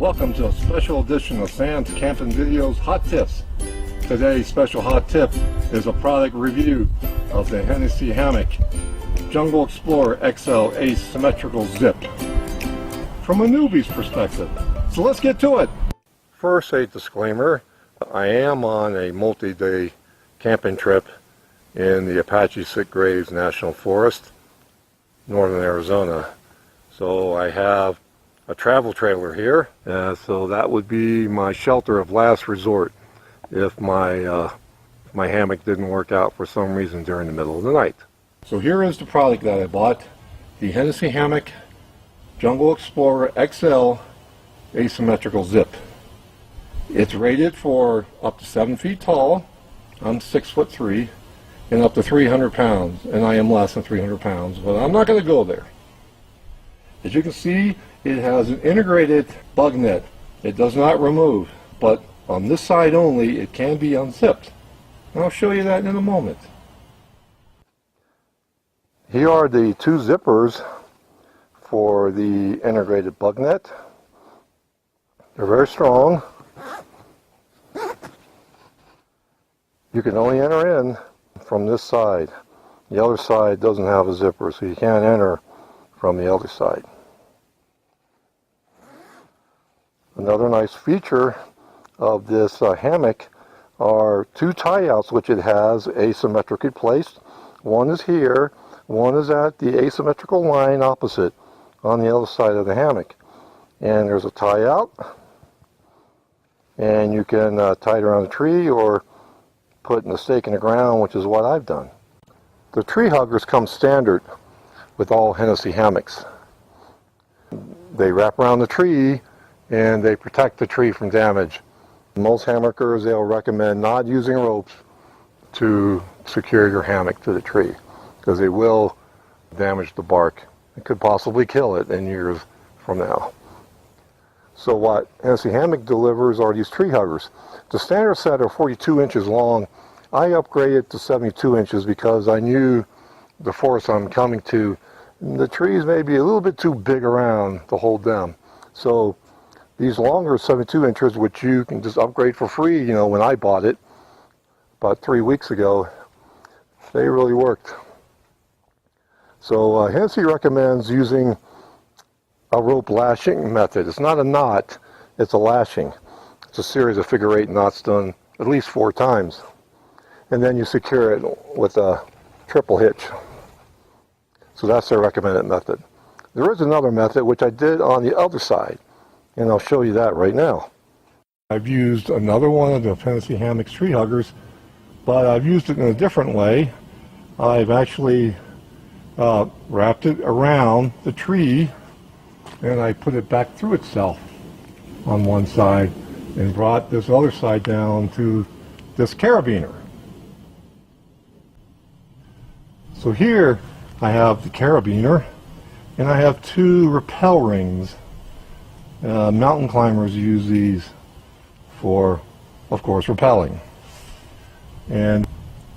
Welcome to a special edition of Sam's Camping Videos Hot Tips. Today's special hot tip is a product review of the Hennessey Hammock Jungle Explorer XL Asymmetrical Zip from a newbie's perspective. So let's get to it. First, a disclaimer. I am on a multi-day camping trip in the Apache Sitgraves National Forest, northern Arizona. So I have a travel trailer here, so that would be my shelter of last resort if my hammock didn't work out for some reason during the middle of the night. So here is the product that I bought, the Hennessey Hammock Jungle Explorer XL Asymmetrical Zip. It's rated for up to 7 feet tall. I'm 6'3", and up to 300 pounds, and I am less than 300 pounds, but I'm not going to go there. As you can see, it has an integrated bug net. It does not remove, but on this side only, it can be unzipped. And I'll show you that in a moment. Here are the two zippers for the integrated bug net. They're very strong. You can only enter in from this side. The other side doesn't have a zipper, so you can't enter from the other side. Another nice feature of this hammock are two tie-outs which it has asymmetrically placed. One is here, one is at the asymmetrical line opposite on the other side of the hammock. And there's a tie-out, and you can tie it around a tree or put a stake in the ground, which is what I've done. The tree huggers come standard with all Hennessey hammocks. They wrap around the tree and they protect the tree from damage. Most hammockers, they'll recommend not using ropes to secure your hammock to the tree because they will damage the bark. It could possibly kill it in years from now. So what Hennessey Hammock delivers are these tree huggers. The standard set are 42 inches long. I upgraded to 72 inches because I knew the forest I'm coming to, the trees may be a little bit too big around to hold them. So these longer 72 inches, which you can just upgrade for free, you know, when I bought it about 3 weeks ago, they really worked. So Hennessey recommends using a rope lashing method. It's not a knot, it's a lashing. It's a series of figure-8 knots done at least 4 times. And then you secure it with a triple hitch. So that's their recommended method. There is another method which I did on the other side, and I'll show you that right now. I've used another one of the Hennessey Hammock's tree huggers, but I've used it in a different way. I've actually wrapped it around the tree, and I put it back through itself on one side and brought this other side down to this carabiner. So here I have the carabiner, and I have 2 rappel rings. Mountain climbers use these for, of course, rappelling. And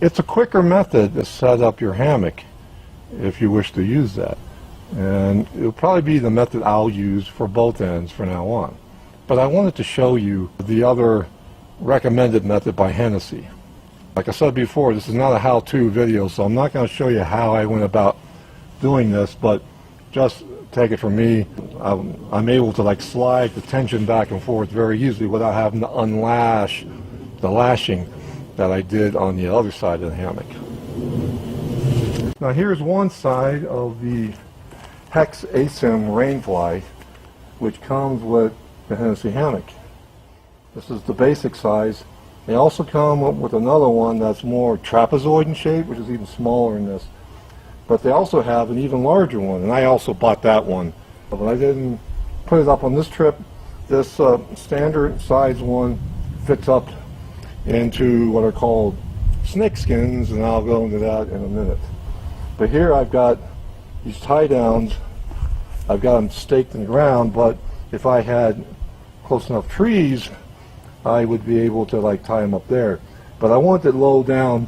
it's a quicker method to set up your hammock if you wish to use that. And it'll probably be the method I'll use for both ends from now on. But I wanted to show you the other recommended method by Hennessey. Like I said before, this is not a how-to video, so I'm not going to show you how I went about doing this, but just take it from me. I'm able to like slide the tension back and forth very easily without having to unlash the lashing that I did on the other side of the hammock. Now here's one side of the Hex Asym Rainfly, which comes with the Hennessey Hammock. This is the basic size. They also come with another one that's more trapezoid in shape, which is even smaller than this. But they also have an even larger one, and I also bought that one. But I didn't put it up on this trip. This standard size one fits up into what are called snake skins, and I'll go into that in a minute. But here I've got these tie downs. I've got them staked in the ground, but if I had close enough trees, I would be able to like tie them up there. But I want it low down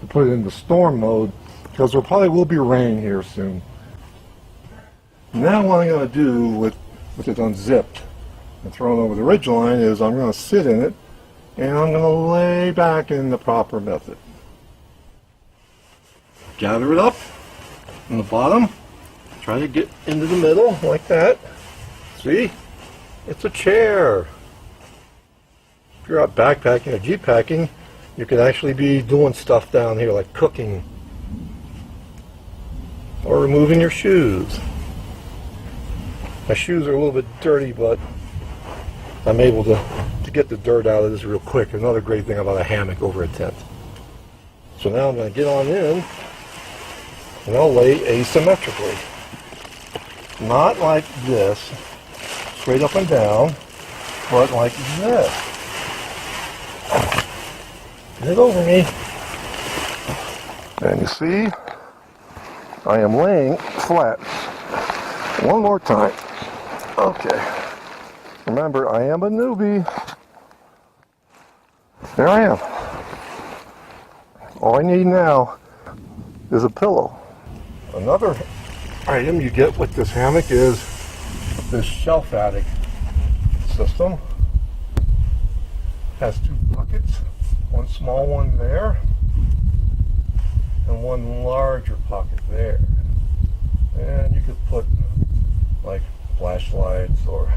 to put it into storm mode because there probably will be rain here soon. Now what I'm going to do with it unzipped and thrown over the ridgeline is I'm going to sit in it and I'm going to lay back in the proper method. Gather it up from the bottom, try to get into the middle like that. See? It's a chair. If you're out backpacking or jeep-packing, you could actually be doing stuff down here like cooking or removing your shoes. My shoes are a little bit dirty, but I'm able to get the dirt out of this real quick. Another great thing about a hammock over a tent. So now I'm going to get on in and I'll lay asymmetrically. Not like this, straight up and down, but like this. Get it over me. And you see, I am laying flat. One more time. Okay. Remember, I am a newbie. There I am. All I need now is a pillow. Another item you get with this hammock is this shelf attic system. Has two buckets, one small one there, and one larger pocket there. And you could put like flashlights or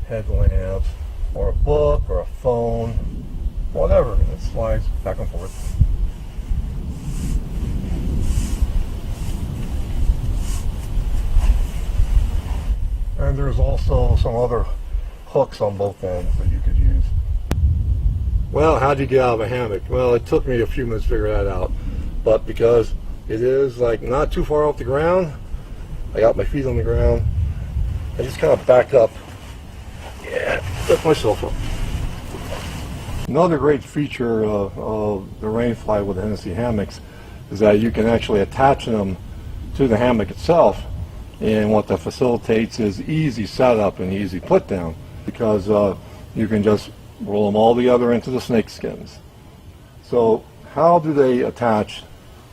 headlamps or a book or a phone, whatever, and it slides back and forth. And there's also some other hooks on both ends that you could use. Well, how'd you get out of a hammock? Well, it took me a few minutes to figure that out, but because it is like not too far off the ground, I got my feet on the ground. I just kind of back up. Yeah, lift myself up. Another great feature of the Rainfly with the Hennessey hammocks is that you can actually attach them to the hammock itself, and what that facilitates is easy setup and easy put down, because you can just roll them all together into the snake skins. So how do they attach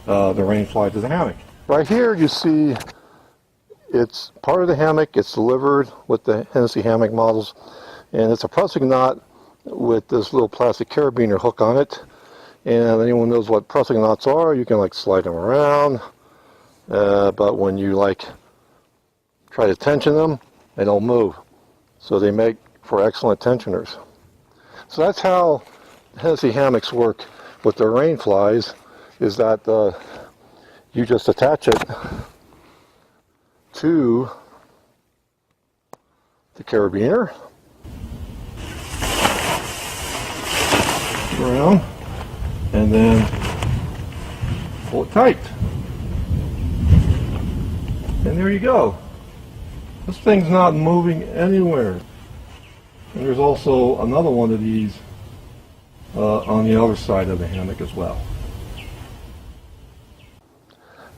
the Rainfly to the hammock? Right here you see it's part of the hammock. It's delivered with the Hennessey hammock models, and it's a pressing knot with this little plastic carabiner hook on it. And anyone knows what pressing knots are, you can like slide them around, but when you like try to tension them, they don't move. So they make for excellent tensioners. So that's how Hennessey hammocks work with their Rainflies, is that you just attach it to the carabiner, around, and then pull it tight. And there you go. This thing's not moving anywhere. And there's also another one of these on the other side of the hammock as well.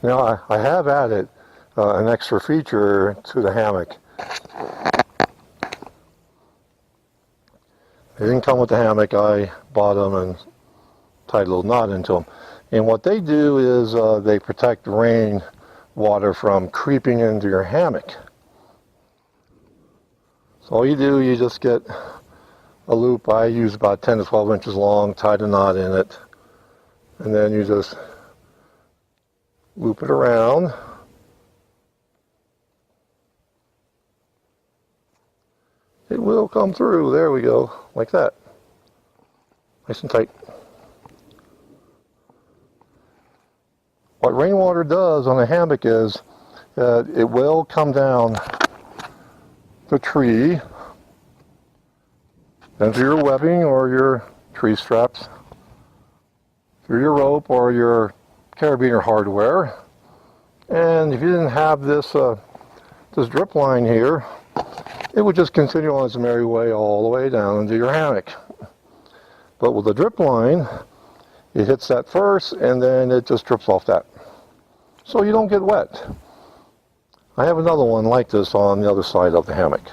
Now I have added an extra feature to the hammock. They didn't come with the hammock. I bought them and tied a little knot into them. And what they do is they protect rain water from creeping into your hammock. So all you do, you just get a loop. I use about 10 to 12 inches long, tied a knot in it, and then you just loop it around. It will come through. There we go, like that. Nice and tight. What rainwater does on a hammock is it will come down the tree and through your webbing or your tree straps, through your rope or your carabiner hardware. And if you didn't have this this drip line here, it would just continue on its merry way all the way down into your hammock. But with the drip line, it hits that first and then it just drips off that, so you don't get wet. I have another one like this on the other side of the hammock.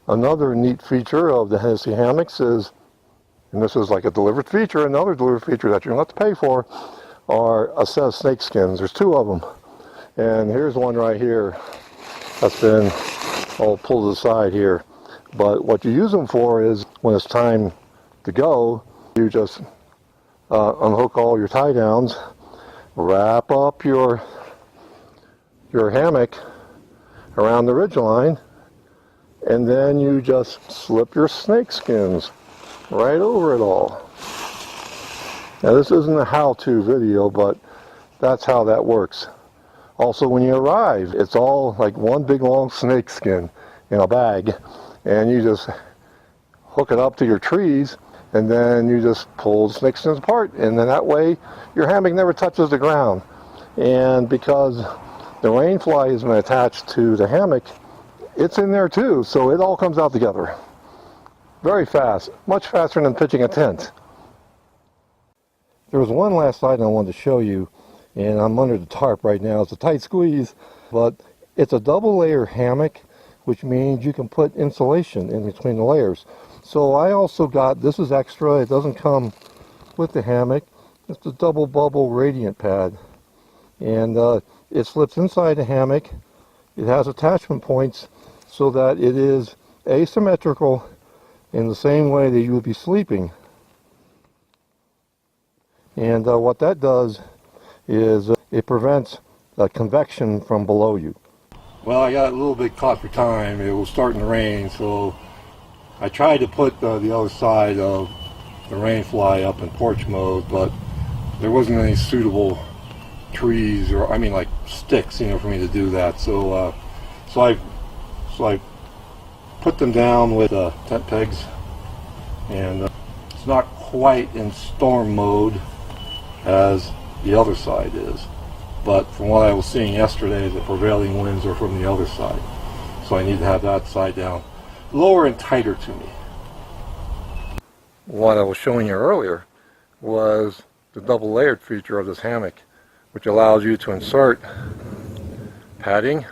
Another neat feature of the Hennessey hammocks is, and this is like a delivered feature, another delivered feature that you're going to have to pay for, are a set of snake skins. There's two of them. And here's one right here that's been all pulled to the side here. But what you use them for is when it's time to go, you just unhook all your tie downs, wrap up your hammock around the ridge line, and then you just slip your snake skins right over it all. Now this isn't a how-to video, but that's how that works. Also, when you arrive, it's all like one big long snake skin in a bag, and you just hook it up to your trees, and then you just pull the snake skins apart, and then that way your hammock never touches the ground. And because the rain fly has been attached to the hammock, it's in there too, so it all comes out together. Very fast, much faster than pitching a tent. There was one last item I wanted to show you, and I'm under the tarp right now. It's a tight squeeze, but it's a double layer hammock, which means you can put insulation in between the layers. So I also got, this is extra, it doesn't come with the hammock, it's a double bubble radiant pad. And it slips inside the hammock. It has attachment points so that it is asymmetrical in the same way that you would be sleeping. And what that does is it prevents convection from below you. Well, I got a little bit caught for time. It was starting to rain, so I tried to put the other side of the rain fly up in porch mode, but there wasn't any suitable trees, or I mean like sticks, you know, for me to do that. So I put them down with tent pegs, and it's not quite in storm mode as the other side is, but from what I was seeing yesterday, the prevailing winds are from the other side, so I need to have that side down lower and tighter to me. What I was showing you earlier was the double layered feature of this hammock, which allows you to insert padding.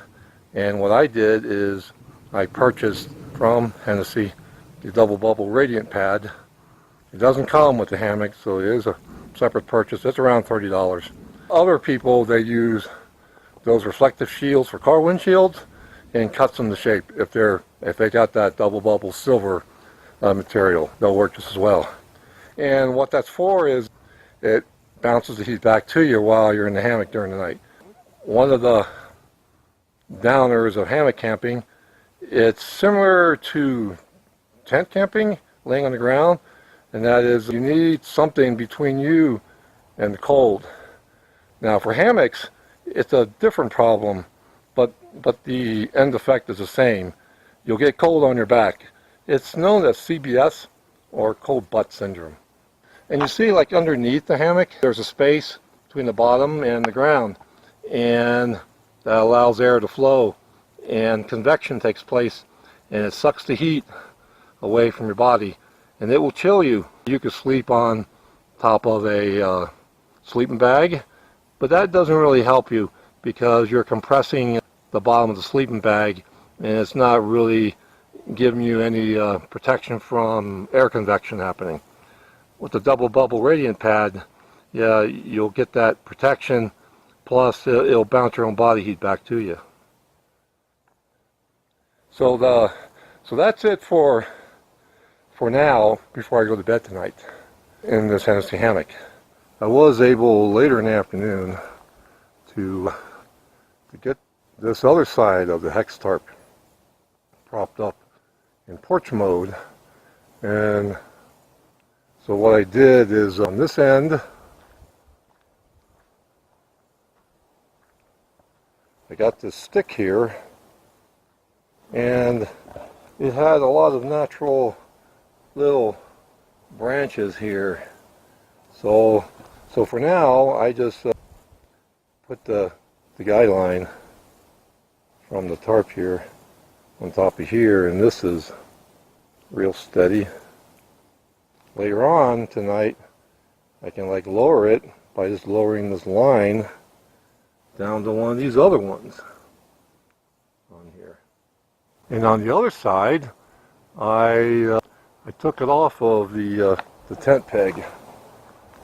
And what I did is I purchased from Hennessey the double bubble radiant pad. It doesn't come with the hammock, so it is a separate purchase. It's around $30. Other people, they use those reflective shields for car windshields and cuts them to shape. If they got that double bubble silver material, they'll work just as well. And what that's for is it bounces the heat back to you while you're in the hammock during the night. One of the downers of hammock camping, it's similar to tent camping, laying on the ground, and that is you need something between you and the cold. Now for hammocks, it's a different problem, but the end effect is the same. You'll get cold on your back. It's known as CBS, or cold butt syndrome. And you see, like underneath the hammock, there's a space between the bottom and the ground, and that allows air to flow, and convection takes place, and it sucks the heat away from your body, and it will chill you. You could sleep on top of a sleeping bag, but that doesn't really help you because you're compressing the bottom of the sleeping bag, and it's not really giving you any protection from air convection happening. With the double bubble radiant pad, yeah, you'll get that protection, plus it'll bounce your own body heat back to you. So that's it for now, before I go to bed tonight in this Hennessey hammock. I was able later in the afternoon to get this other side of the hex tarp propped up in porch mode, and so what I did is on this end I got this stick here, and it had a lot of natural little branches here, so for now I just put the guide line from the tarp here on top of here, and this is real steady. Later on tonight I can like lower it by just lowering this line down to one of these other ones on here. And on the other side I took it off of the tent peg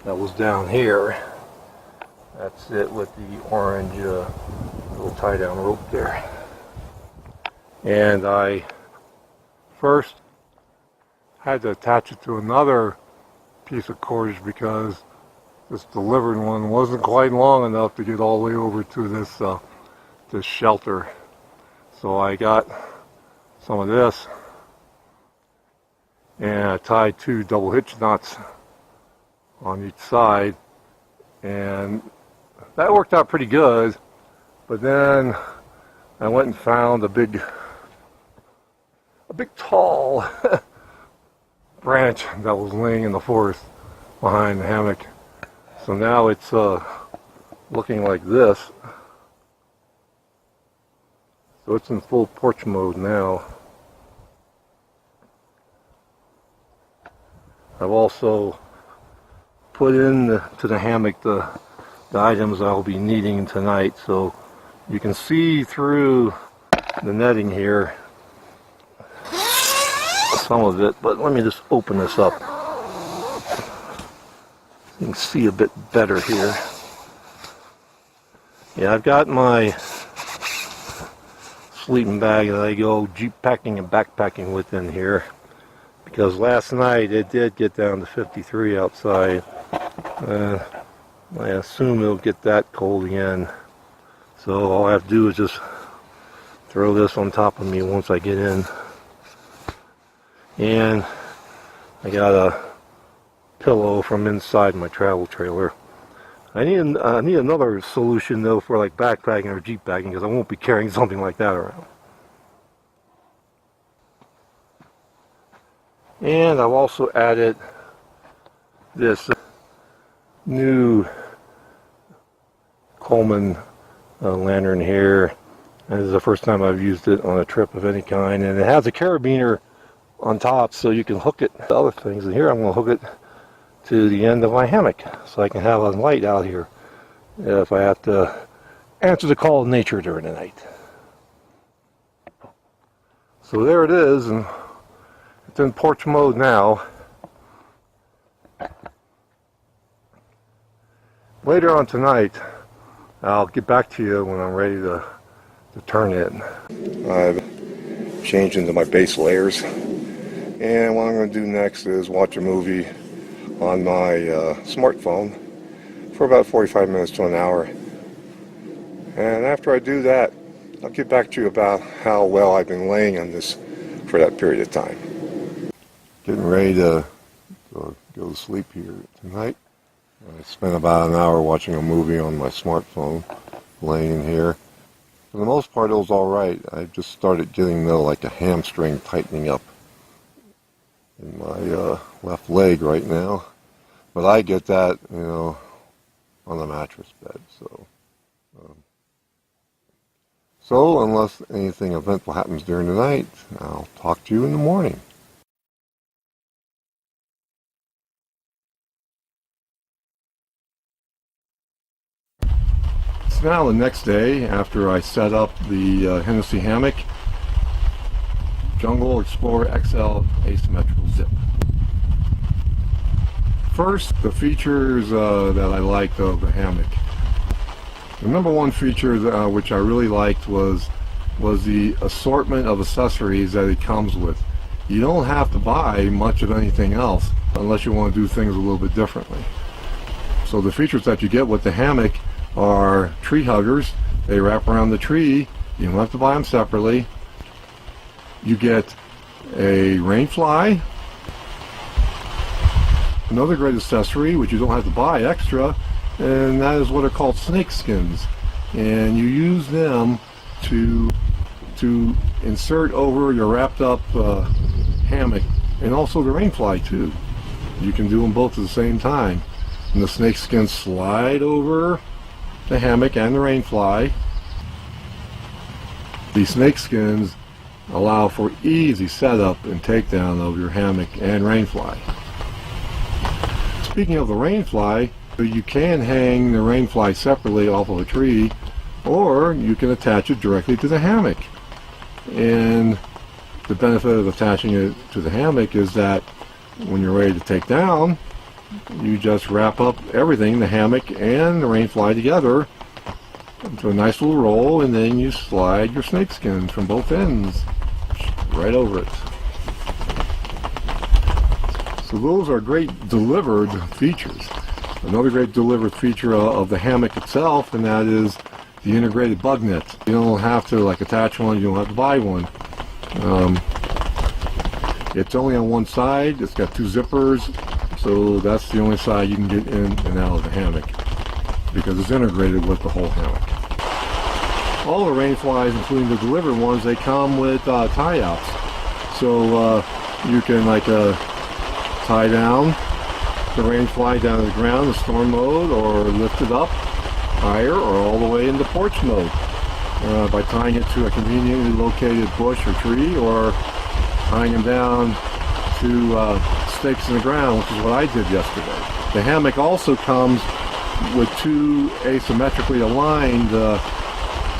that was down here. That's it with the orange little tie down rope there. And I First, I had to attach it to another piece of cordage because this delivered one wasn't quite long enough to get all the way over to this shelter. So I got some of this and I tied 2 double hitch knots on each side, and that worked out pretty good. But then I went and found a big tall branch that was laying in the forest behind the hammock. So now it's looking like this. So it's in full porch mode now. I've also put in to the hammock the items I'll be needing tonight, so you can see through the netting here some of it, but let me just open this up. You can see a bit better here. Yeah, I've got my sleeping bag that I go jeep packing and backpacking with in here, because last night it did get down to 53 outside. I assume it'll get that cold again, so all I have to do is just throw this on top of me once I get in. And I got a pillow from inside my travel trailer. I need another solution though for like backpacking or jeep packing, because I won't be carrying something like that around. And I've also added this new Coleman lantern here. And this is the first time I've used it on a trip of any kind, and it has a carabiner on top so you can hook it to other things. And here I'm going to hook it to the end of my hammock so I can have a light out here if I have to answer the call of nature during the night. So there it is, and it's in porch mode now. Later on tonight, I'll get back to you when I'm ready to turn it. I've changed into my base layers, and what I'm going to do next is watch a movie on my smartphone for about 45 minutes to an hour. And after I do that, I'll get back to you about how well I've been laying on this for that period of time. Getting ready to go to sleep here tonight. I spent about an hour watching a movie on my smartphone, laying in here. For the most part, it was all right. I just started getting like a hamstring tightening up in my left leg right now. But I get that, on the mattress bed. So unless anything eventful happens during the night, I'll talk to you in the morning. It's now the next day after I set up the Hennessey Hammock Jungle Explorer XL Asymmetrical Zip. First, the features that I liked of the hammock. The number one feature which I really liked was the assortment of accessories that it comes with. You don't have to buy much of anything else unless you want to do things a little bit differently. So the features that you get with the hammock are tree huggers. They wrap around the tree. You don't have to buy them separately. You get a rain fly. Another great accessory which you don't have to buy extra, and that is what are called snake skins, and you use them to insert over your wrapped up hammock, and also the rain fly too. You can do them both at the same time, and the snake skins slide over the hammock and the rain fly. The snake skins allow for easy setup and takedown of your hammock and rain fly. Speaking of the rain fly, you can hang the rain fly separately off of a tree, or you can attach it directly to the hammock. And the benefit of attaching it to the hammock is that when you're ready to take down, you just wrap up everything, the hammock and the rain fly together, into a nice little roll, and then you slide your snake skins from both ends right over it. So those are great delivered features. Another great delivered feature of the hammock itself, and that is the integrated bug net. You don't have to like attach one, you don't have to buy one. It's only on one side, it's got two zippers, so that's the only side you can get in and out of the hammock because it's integrated with the whole hammock. All the rain flies, including the delivered ones, they come with tie outs. So you can like tie down the rain fly down to the ground in storm mode, or lift it up higher, or all the way into porch mode by tying it to a conveniently located bush or tree, or tying them down to stakes in the ground, which is what I did yesterday. The hammock also comes with two asymmetrically aligned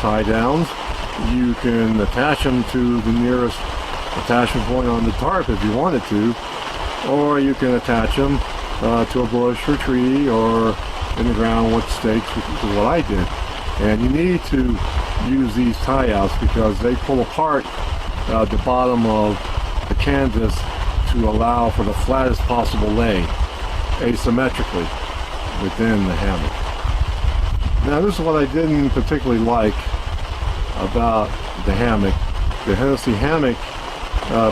tie downs. You can attach them to the nearest attachment point on the tarp if you wanted to, or you can attach them to a bush or tree or in the ground with stakes, which is what I did. And you need to use these tie outs because they pull apart the bottom of the canvas to allow for the flattest possible lay asymmetrically within the hammock. Now this is what I didn't particularly like about the hammock. The Hennessey Hammock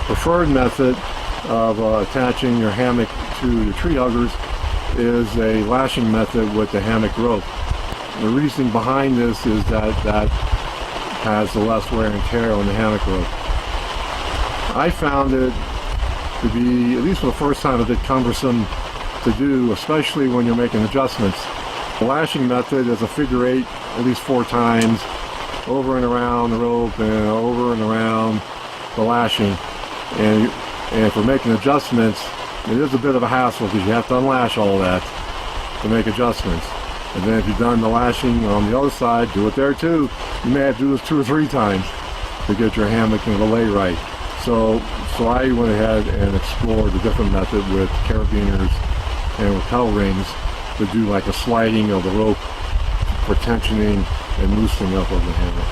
preferred method of attaching your hammock to the tree huggers is a lashing method with the hammock rope. The reasoning behind this is that has the less wear and tear on the hammock rope. I found it to be, at least for the first time, a bit cumbersome to do, especially when you're making adjustments. The lashing method is a figure eight at least 4 times, over and around the rope and over and around the lashing. And for making adjustments, it is a bit of a hassle because you have to unlash all that to make adjustments. And then if you've done the lashing on the other side, do it there too. You may have to do this 2 or 3 times to get your hammock and the lay right. So I went ahead and explored a different method with carabiners and rappel rings to do like a sliding of the rope for tensioning and loosening up of the hammock.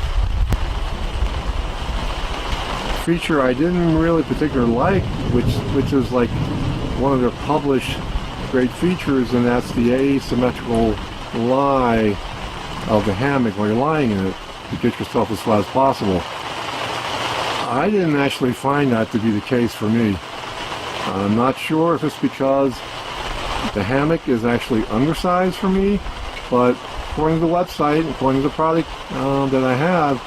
Feature I didn't really particularly like, which is like one of their published great features, and that's the asymmetrical lie of the hammock while you're lying in it to get yourself as flat as possible. I didn't actually find that to be the case for me. I'm not sure if it's because the hammock is actually undersized for me, but according to the website, according to the product that I have,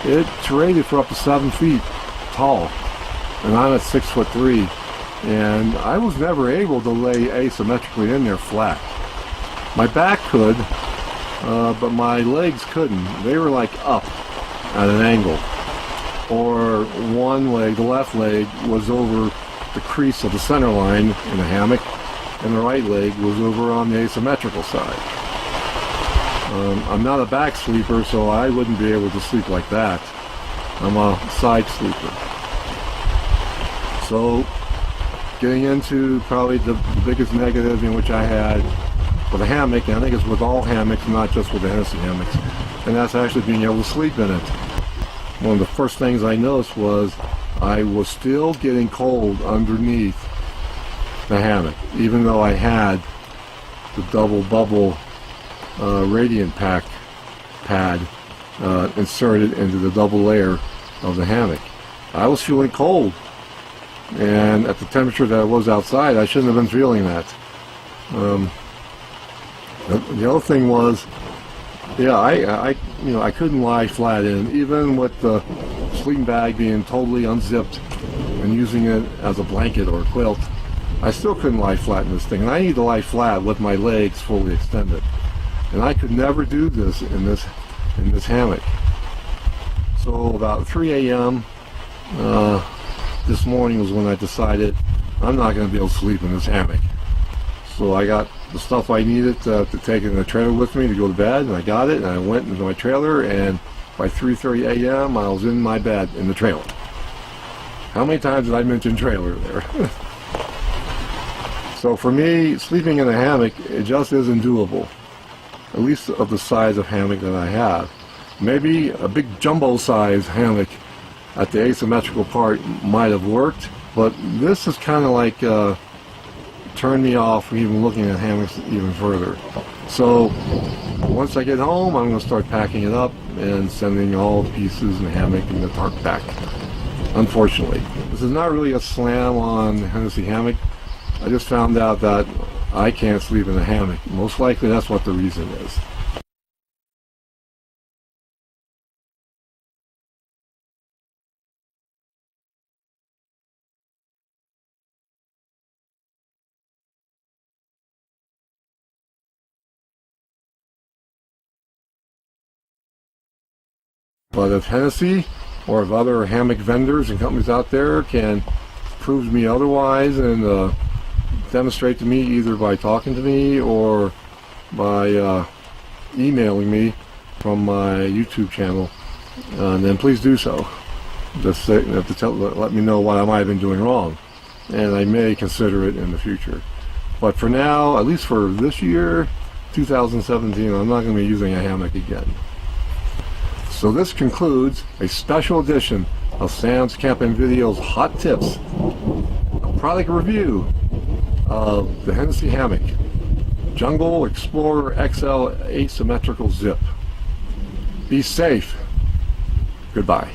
it's rated for up to 7 feet tall, and I'm at 6'3", and I was never able to lay asymmetrically in there flat. My back could, but my legs couldn't. They were like up at an angle, or one leg, the left leg, was over the crease of the center line in the hammock, and the right leg was over on the asymmetrical side. I'm not a back sleeper, so I wouldn't be able to sleep like that. I'm a side sleeper. So, getting into probably the biggest negative in which I had for the hammock, and I think it's with all hammocks, not just with the Hennessey hammocks, and that's actually being able to sleep in it. One of the first things I noticed was I was still getting cold underneath the hammock, even though I had the double bubble radiant pack pad inserted into the double layer of the hammock. I was feeling cold, and at the temperature that it was outside, I shouldn't have been feeling that. The other thing was, yeah, I couldn't lie flat in, even with the sleeping bag being totally unzipped and using it as a blanket or a quilt. I still couldn't lie flat in this thing, and I need to lie flat with my legs fully extended. And I could never do this in this hammock. So about 3 a.m. This morning was when I decided I'm not going to be able to sleep in this hammock. So I got the stuff I needed to take in the trailer with me to go to bed, and I got it, and I went into my trailer, and by 3:30 a.m. I was in my bed in the trailer. How many times did I mention trailer there? So for me, sleeping in a hammock, it just isn't doable. At least of the size of hammock that I have. Maybe a big jumbo size hammock at the asymmetrical part might have worked, but this is kind of like turned me off from even looking at hammocks even further. So once I get home, I'm going to start packing it up and sending all the pieces and the hammock and the tarp back. Unfortunately, this is not really a slam on Hennessey Hammock. I just found out that I can't sleep in a hammock. Most likely that's what the reason is. But if Hennessey or if other hammock vendors and companies out there can prove to me otherwise and demonstrate to me either by talking to me or by emailing me from my YouTube channel, then please do so. Just let me know what I might have been doing wrong, and I may consider it in the future. But for now, at least for this year, 2017, I'm not going to be using a hammock again. So this concludes a special edition of Sam's Camping Videos Hot Tips, a product review of the Hennessey Hammock Jungle Explorer XL Asymmetrical Zip. Be safe. Goodbye.